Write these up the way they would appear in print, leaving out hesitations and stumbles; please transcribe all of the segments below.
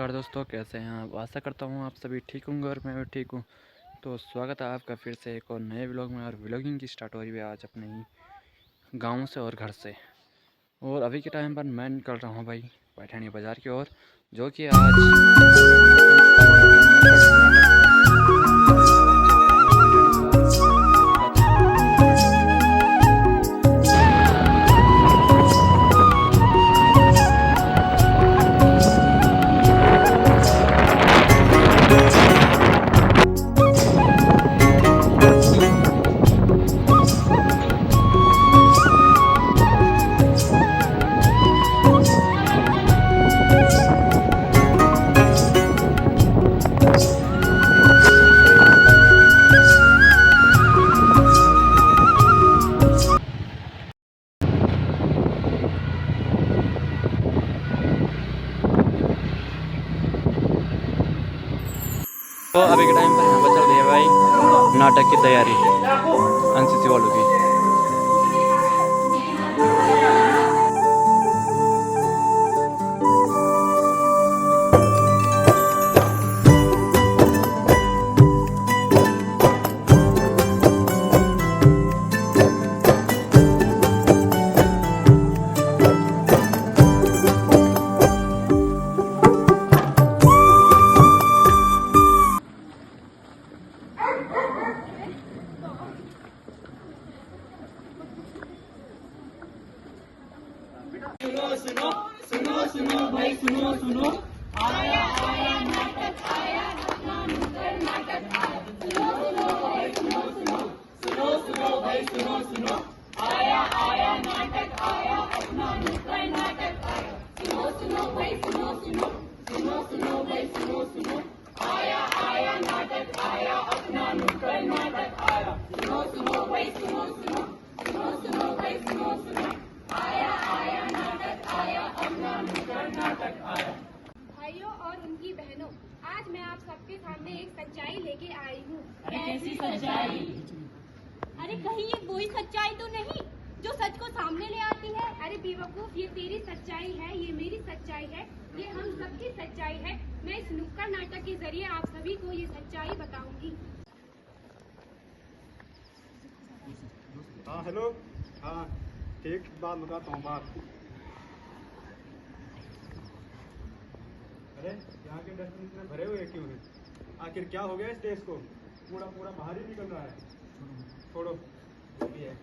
नमस्कार दोस्तों, कैसे हैं आप। आशा करता हूँ आप सभी ठीक होंगे और मैं भी ठीक हूँ। तो स्वागत है आपका फिर से एक और नए व्लॉग में। और व्लॉगिंग की स्टार्ट हो रही है आज अपने ही गांव से और घर से। और अभी के टाइम पर मैं निकल रहा हूँ भाई पैठानी बाज़ार की ओर, जो कि तो अभी के टाइम पर यहाँ पर चल रही है भाई नाटक की तैयारी एनसीसी वालों की। सुनो सुनो सुनो भाई सुनो आया आया नाटक आया अपना नुक्कड़ नाटक आया। सुनो भाई सुनो भाई सुनो आया आया नाटक आया अपना नुक्कड़ नाटक आया। सुनो भाई सुनो भाई सुनो आया आया नाटक आया अपना नुक्कड़ नाटक आया। सुनो भाई सुनो भाई सुनो आया आया नाटक आया अपना नुक्कड़ नाटक आया। भाइयों और उनकी बहनों, आज मैं आप सबके सामने एक सच्चाई लेके आई हूँ। कैसी सच्चाई? अरे कहीं ये वही सच्चाई तो नहीं जो सच को सामने ले आती है। अरे बेवकूफ, ये तेरी सच्चाई है, ये मेरी सच्चाई है, ये हम सबकी सच्चाई है। मैं इस नुक्कड़ नाटक के जरिए आप सभी को ये सच्चाई बताऊंगी। हाँ हेलो, हाँ ठीक, बात बताता हूँ बात। अरे यहाँ के डस्टबिन इतने भरे हुए क्यों हैं? आखिर क्या हो गया इस देश को? पूरा पूरा बाहर ही निकल रहा है। छोड़ो जो भी है।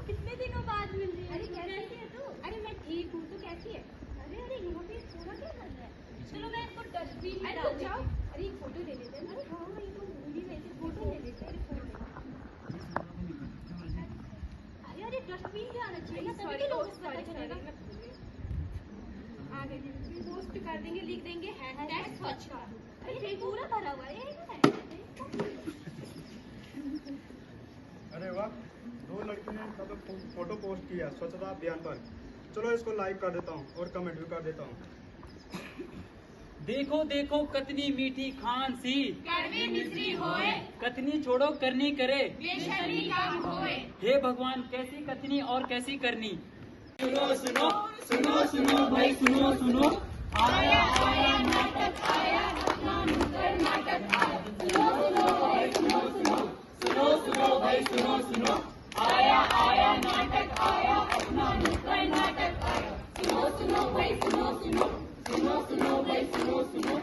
कितने दिनों बाद मिल रही है? अरे कैसी है तू? अरे मैं ठीक हूँ, तू कैसी है? अरे यहाँ पे पूरा क्या कर रहा है? चलो मैं इसको डस्टबिन में डाल जाओ। अरे एक फोटो ले लेते हैं। अरे हाँ, ये तो भूल ही गई थी, फोटो ले लेते हैं। अरे डस्टबिन क्या आना चाहिए? सॉरी लोग पता चलेगा। आगे पोस्ट कर देंगे, लिख देंगे हैशटैग स्वच्छता। अरे पूरा भरा हुआ है। अरे वाह, दो लड़कियों ने मतलब फोटो पोस्ट किया स्वच्छता अभियान पर। चलो इसको लाइक कर देता हूँ और कमेंट भी कर देता हूँ। देखो देखो कतनी मीठी खान सी कड़वी मिश्री होए कतनी छोड़ो करनी करे बेशर्मी काम होए। हे भगवान कैसी कतनी और कैसी करनी। सुनो भाई सुनो आया आया नाटक आया अपना नुक्कड़ नाटक आया। सुनो भाई सुनो आया आया नाटक आया अपना नुक्कड़ नाटक आया। सुनो भाई सुनो भाई सुनो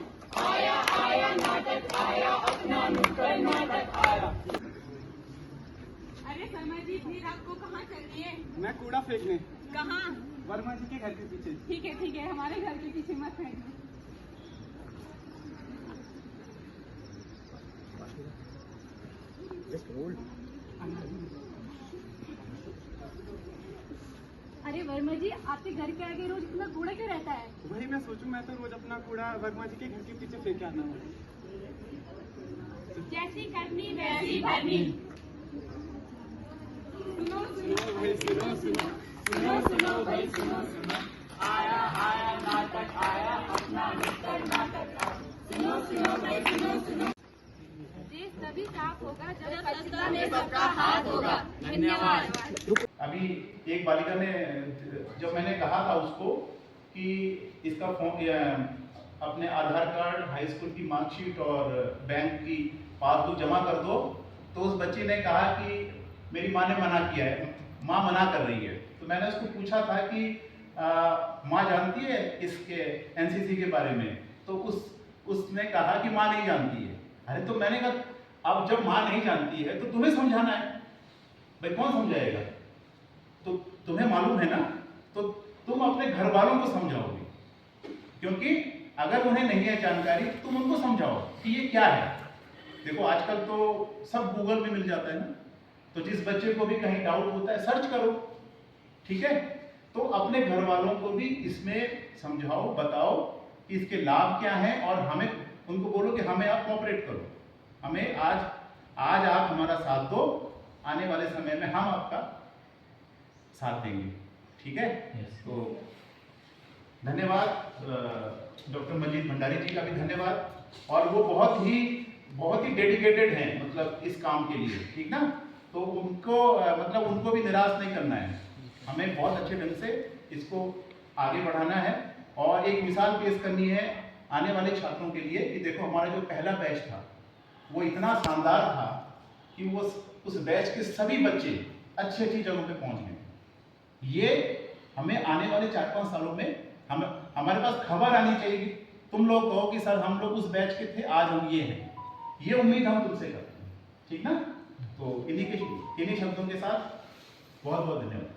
आया आया नाटक आया अपना नुक्कड़ नाटक आया। अरे शर्मा जी, इतनी रात को कहाँ चल रही है? मैं कूड़ा फेंकने। कहाँ? वर्मा जी के घर के पीछे। ठीक है, हमारे घर के पीछे मत फेंकना। अरे वर्मा जी, आपके घर के आगे रोज इतना कूड़ा क्यों रहता है? वही मैं सोचूं, मैं तो रोज अपना कूड़ा वर्मा जी के घर के पीछे फेंक आता हूँ। जैसी करनी वैसी भरनी। सुनो भाई सुनो आया आया नाटक आया अपना नुक्कड़ नाटक आया। सुनो भाई सुनो तभी साफ होगा जब स्वच्छता में सबका हाथ होगा। धन्यवाद। अभी एक बालिका ने, जब मैंने कहा था उसको कि इसका अपने आधार कार्ड, हाई स्कूल की मार्कशीट और बैंक की पासबुक जमा कर दो, तो उस बच्ची ने कहा कि मेरी माँ ने मना किया है, माँ मना कर रही है। तो मैंने उसको पूछा था कि माँ जानती है इसके एनसीसी के बारे में? तो उसने कहा कि माँ नहीं जानती है। अरे तो मैंने कहा अब जब माँ नहीं जानती है तो तुम्हें समझाना है, भाई कौन समझाएगा? तो तुम्हें मालूम है ना, तो तुम अपने घर वालों को समझाओगे, क्योंकि अगर उन्हें नहीं है जानकारी तुम उनको समझाओ कि ये क्या है। देखो आजकल तो सब गूगल में मिल जाता है ना, तो जिस बच्चे को भी कहीं डाउट होता है सर्च करो, ठीक है? तो अपने घर वालों को भी इसमें समझाओ, बताओ कि इसके लाभ क्या हैं, और हमें उनको बोलो कि हमें आप कोऑपरेट करो, हमें आज आप हमारा साथ दो, आने वाले समय में हम आपका साथ देंगे, ठीक है? तो धन्यवाद, डॉक्टर मंजीत भंडारी जी का भी धन्यवाद, और वो बहुत ही डेडिकेटेड हैं मतलब इस काम के लिए, ठीक ना? तो उनको भी निराश नहीं करना है, हमें बहुत अच्छे ढंग से इसको आगे बढ़ाना है, और एक मिसाल पेश करनी है आने वाले छात्रों के लिए कि देखो हमारा जो पहला बैच था वो इतना शानदार था कि वो उस बैच के सभी बच्चे अच्छी जगहों पे पहुंच गए। ये हमें आने वाले 4-5 सालों में हमारे पास खबर आनी चाहिए, तुम लोग कहो कि सर हम लोग उस बैच के थे, आज हम ये हैं, ये उम्मीद हम तुमसे करते हैं, ठीक ना? तो इन्हीं शब्दों के साथ बहुत बहुत धन्यवाद।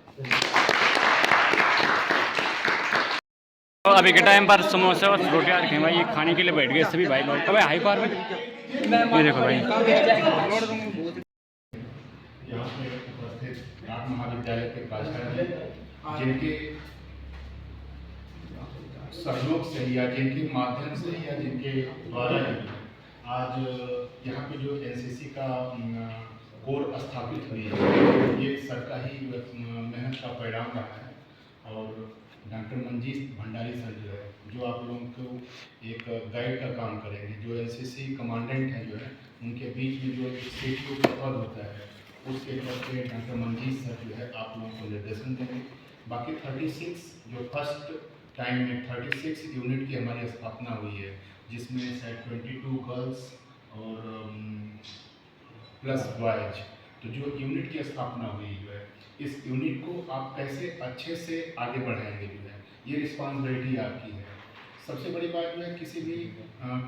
तो अभी के टाइम पर समोसे और रोटियां रखे भाई, ये खाने के लिए बैठ गए सभी भाई लोग। अबे हाई पावर में ये देखो भाई, यहाँ पे उपस्थित राज महाविद्यालय के प्राचार्य जिनके सहयोग से या जिनके माध्यम से या जिनके द्वारा आज यहाँ पे जो एनसीसी का कोर स्थापित हुई है, ये सबका ही मेहनत का परिणाम रहा है। और डॉक्टर मंजीत भंडारी सर जो है, जो आप लोगों को एक गाइड का काम करेंगे, जो एनसीसी कमांडेंट हैं जो है, उनके बीच में जो एक सीटीओ का पद होता है, उसके तौर पर डॉक्टर मंजीत सर जो है आप लोगों को निर्देशन देंगे। बाकी 36 जो फर्स्ट टाइम में 36 यूनिट की हमारी स्थापना हुई है, जिसमें शायद 22 गर्ल्स और प्लस बॉयज, तो जो यूनिट की स्थापना हुई जो है, इस यूनिट को आप कैसे अच्छे से आगे बढ़ाएंगे जो है, ये रिस्पॉन्सिबिलिटी आपकी है। सबसे बड़ी बात जो है, किसी भी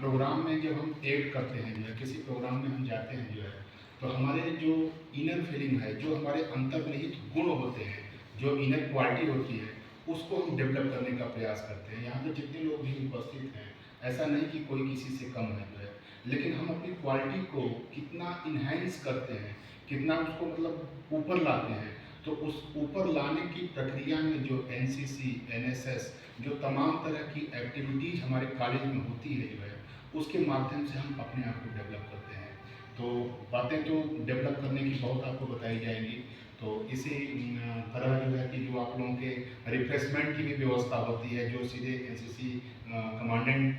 प्रोग्राम में जब हम एड करते हैं जो है, किसी प्रोग्राम में हम जाते हैं जो है, तो हमारे जो इनर फीलिंग है, जो हमारे अंतर्निहित गुण होते हैं, जो इनर क्वालिटी होती है, उसको हम डेवलप करने का प्रयास करते हैं। यहाँ पे जितने लोग भी उपस्थित हैं, ऐसा नहीं कि कोई किसी से कम है जो है, लेकिन हम अपनी क्वालिटी को कितना इन्हेंस करते हैं, कितना उसको मतलब ऊपर लाते हैं। तो उस ऊपर लाने की प्रक्रिया में जो एनसीसी, एनएसएस, जो तमाम तरह की एक्टिविटीज़ हमारे कॉलेज में होती है जो है, उसके माध्यम से हम अपने आप को डेवलप करते हैं। तो बातें तो डेवलप करने की बहुत आपको बताई जाएंगी। तो इसी तरह जो है कि जो आप लोगों के रिफ्रेशमेंट की भी व्यवस्था होती है, जो सीधे एनसीसी कमांडेंट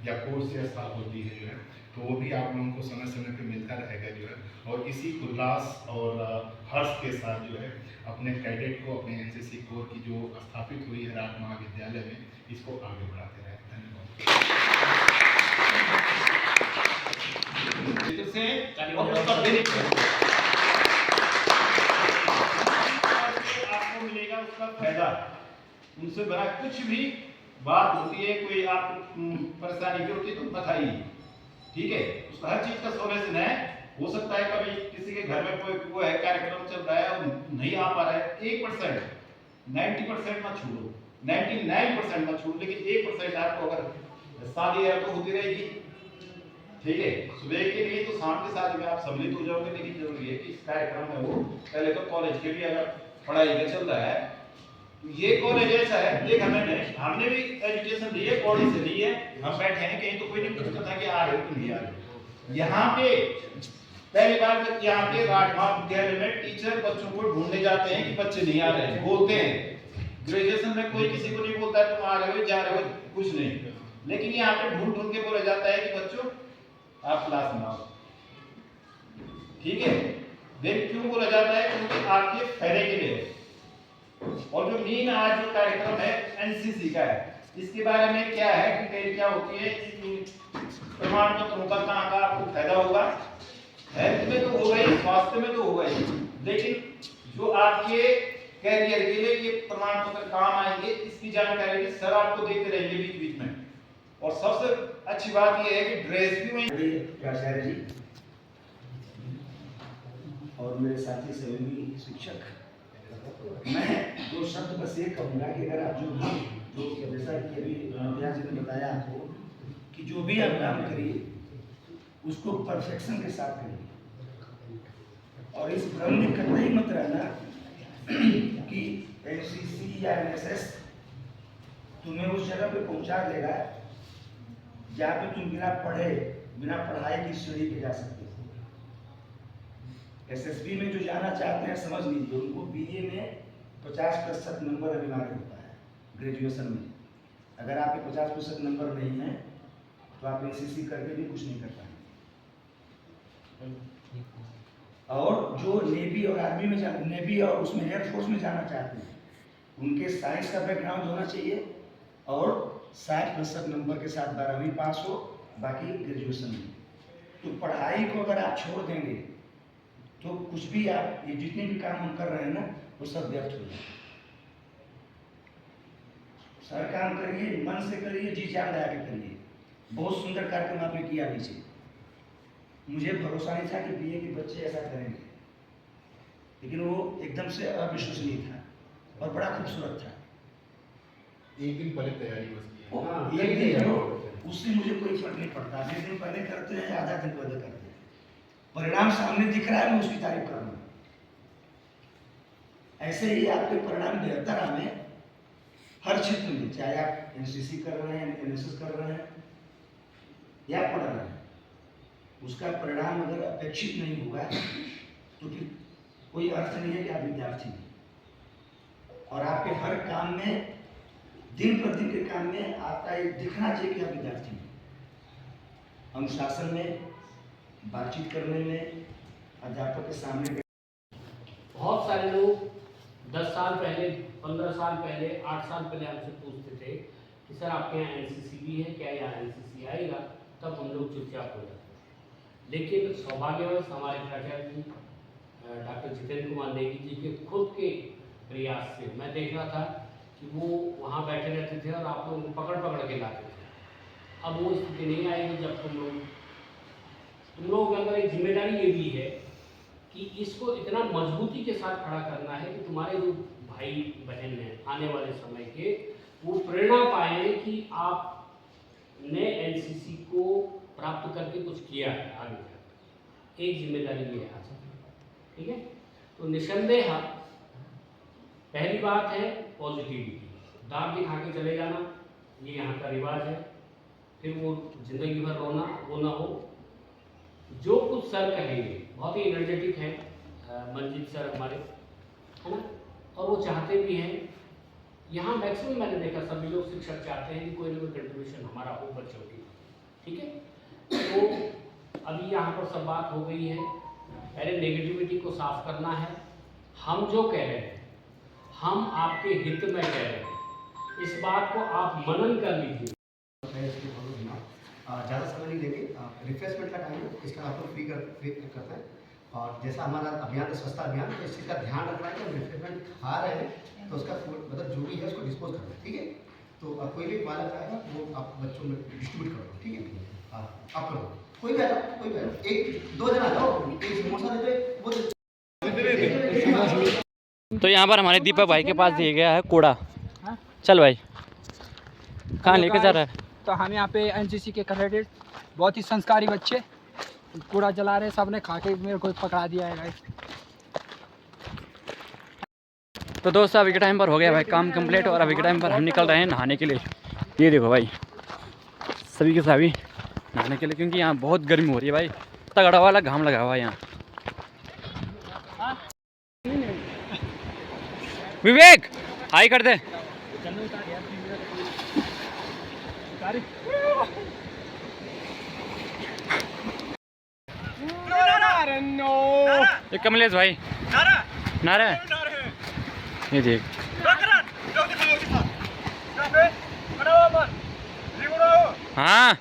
या कोर्स से स्टार्ट होती है जो है, तो वो भी आप लोगों को समय समय पे मिलता रहेगा जो है। और इसी उल्लास और हर्ष के साथ जो है अपने कैडेट को, अपने एनसीसी कोर की जो स्थापित हुई है राज महाविद्यालय में, इसको आगे बढ़ाते रहे। आपको मिलेगा उसका फायदा, उनसे बड़ा कुछ भी बात होती है, कोई आपको परेशानी होती है तो बताइए, ठीक है? उसका हर चीज का सॉल्यूशन है। हो सकता है कभी किसी के घर में कोई है कार्यक्रम चल रहा है और नहीं आ पा रहा है, 1%, 90% मत छोड़ो, 99% मत छोड़ो, लेकिन 1% आपको अगर शादी है तो होती रहेगी, ठीक है? सुबह के लिए तो शाम के शादी में आप सम्मिलित हो जाओगे, लेकिन जरूरी है कि इस कार्यक्रम में वो पहले तो कॉलेज के लिए अगर पढ़ाई का चल रहा है, ये कॉलेज ऐसा है, देख हमने भी एजुकेशन ली है, बॉडी से ली है, हम बैठे हैं कहीं तो कोई नहीं पूछता था कि आ रहे हो तुम नहीं आ रहे। यहाँ पे पहली बार जब यहाँ पे राज महाविद्यालय में टीचर बच्चों को ढूंढने जाते हैं कि बच्चे नहीं आ रहे हैं, बोलते हैं। ग्रेजुएशन में कोई किसी को नहीं बोलता है तुम आ रहे हो, जा रहे हो, कुछ नहीं, लेकिन यहाँ पे ढूंढ के बोला जाता है कि बच्चों आप क्लास में आओ। ठीक है, वेग क्यों बोला जाता है? क्योंकि आपके फायदे के लिए। और जो मेन आज जो कार्यक्रम है एनसीसी का है, इसके बारे में क्या है, डिटेल क्या होती है, प्रमाण पत्र होगा, कहाँ का आपको फायदा होगा, हेल्थ में तो होगा ही, स्वास्थ्य में तो होगा ही, लेकिन जो आपके कैरियर के लिए ये प्रमाण पत्र काम आएंगे, इसकी जानकारी सर आपको देते रहेंगे बीच बीच में। और सबसे अच्छी बात ये है कि ड्रेस भी प्राचार्य जी और मेरे साथी सहयोगी शिक्षक, मैं दो शब्द बस ये कहूँगा कि अगर आप जो जैसा कि अभी व्यास जी ने बताया आपको कि जो भी आप काम करिए उसको परफेक्शन के साथ करिए, और इस भ्रम में कतई मत रहना कि एनसीसी या एनएसएस तुम्हें उस जगह पे पहुंचा देगा जहाँ पे तुम बिना पढ़े बिना पढ़ाई की सीढ़ी पे जा सकते हो। एसएसबी में जो जाना चाहते हैं समझ लीजिए, उनको बीए में 50% नंबर अनिवार्य होता है ग्रेजुएशन में। अगर आपके 50% नंबर नहीं है तो आप एनसीसी करके भी कुछ नहीं कर पाएंगे। और जो नेवी और आर्मी में नेवी और उसमें एयरफोर्स में जाना चाहते हैं, उनके साइंस का बैकग्राउंड होना चाहिए और 60% नंबर के साथ 12वीं पास हो, बाकी ग्रेजुएशन में। तो पढ़ाई को अगर आप छोड़ देंगे तो कुछ भी आप ये जितने भी काम हम कर रहे हैं ना, वो सब व्यर्थ हो जाए। सर काम करिए, मन से करिए, जी जान लगा के करिए। बहुत सुंदर कार्यक्रम आपने किया नीचे, मुझे भरोसा नहीं था कि बीए के बच्चे ऐसा करेंगे, लेकिन वो एकदम से अविश्वसनीय था और बड़ा खूबसूरत था। एक दिन पहले तैयारी बस की एक दिन हो, उससे मुझे कोई फर्क नहीं पड़ता। 2 दिन पहले करते हैं, आधा दिन पहले करते हैं, परिणाम सामने दिख रहा है, मैं उसकी तारीफ कर रहा हूँ। ऐसे ही आपके परिणाम बेहतर आने हर क्षेत्र में, चाहे आप एनसीसी कर रहे हैं, एनएसएस कर रहे हैं या पढ़ रहे हैं, उसका परिणाम अगर अपेक्षित नहीं होगा तो फिर कोई अर्थ नहीं है कि आप विद्यार्थी हैं। और आपके हर काम में, दिन प्रतिदिन के काम में आपका ये दिखना चाहिए कि आप विद्यार्थी हैं। अनुशासन में, बातचीत करने में, अध्यापक के सामने। बहुत सारे लोग 10 साल पहले, 15 साल पहले, 8 साल पहले हमसे पूछते थे कि सर आपके यहाँ एनसीसी भी है क्या, यहाँ एनसीसी आएगा? तब हम लोग चुपचाप हो जाते। लेकिन सौभाग्यवश हमारे प्राचार्य जी डॉक्टर जितेंद्र कुमार नेगी जी के खुद के प्रयास से मैं देख रहा था कि वो वहाँ बैठे रहते थे और आप लोगों को पकड़ पकड़ के लाते थे। अब वो स्थिति नहीं आएगी जब तुम लोगों के अंदर एक जिम्मेदारी ये भी है कि इसको इतना मजबूती के साथ खड़ा करना है कि तुम्हारे जो भाई बहन हैं आने वाले समय के, वो प्रेरणा पाए कि आपने एनसीसी को प्राप्त करके कुछ किया है आगे तक। एक जिम्मेदारी ये है, ठीक है। तो निसंदेह पहली बात है पॉजिटिविटी, दांत दिखा के चले जाना, ये यहाँ का रिवाज है। फिर वो जिंदगी भर रोना वो ना हो। जो कुछ सर कहेंगे, बहुत ही एनर्जेटिक है मंजीत सर हमारे, है ना, और वो चाहते भी हैं। यहाँ मैक्सिमम मैंने देखा सभी लोग शिक्षक चाहते हैं कि कोई ना कोई कंट्रीब्यूशन हमारा हो बच्चों की, ठीक है। तो अभी यहाँ पर सब बात हो गई है, पहले नेगेटिविटी को साफ करना है। हम जो कह रहे हैं हम आपके हित में कह रहे हैं, इस बात को आप मनन कर लीजिए। ज़्यादा समय नहीं लेंगे, रिफ्रेशमेंट का टाइम है, इसका आपको फ्री करता है। और जैसा हमारा अभियान है स्वच्छता अभियान, तो इस चीज़ का ध्यान रखना है कि रिफ्रेशमेंट खा रहे हैं तो उसका मतलब जो भी है उसको डिस्पोज करना है, ठीक है। तो कोई भी बालक आएगा वो आप बच्चों में डिस्ट्रीब्यूट करो, ठीक है। आप करो, कोई भी आ जाओ, कोई भी आ जाओ, 1-2 जन आ जाओ, एक समोसा दे दो, वो तो यहाँ पर हमारे दीपक भाई के पास दिया गया है कूड़ा। चल भाई, कहाँ लेके जा रहा है? तो हम यहाँ पे एनसीसी के कैडेट, बहुत ही संस्कारी बच्चे कूड़ा जला रहे, सबने खा के मेरे को पकड़ा दिया है गाइस। तो दोस्तों अभी के टाइम पर हो गया भाई काम कंप्लीट, और अभी के टाइम पर हम निकल रहे हैं नहाने के लिए। ये देखो भाई, सभी के सभी नहाने के लिए, क्योंकि यहाँ बहुत गर्मी हो रही है भाई, तगड़ा वाला घाम लगा हुआ है यहाँ। विवेक हाई कर दे। No. ये कमलेश भाई नारा ये देख हाँ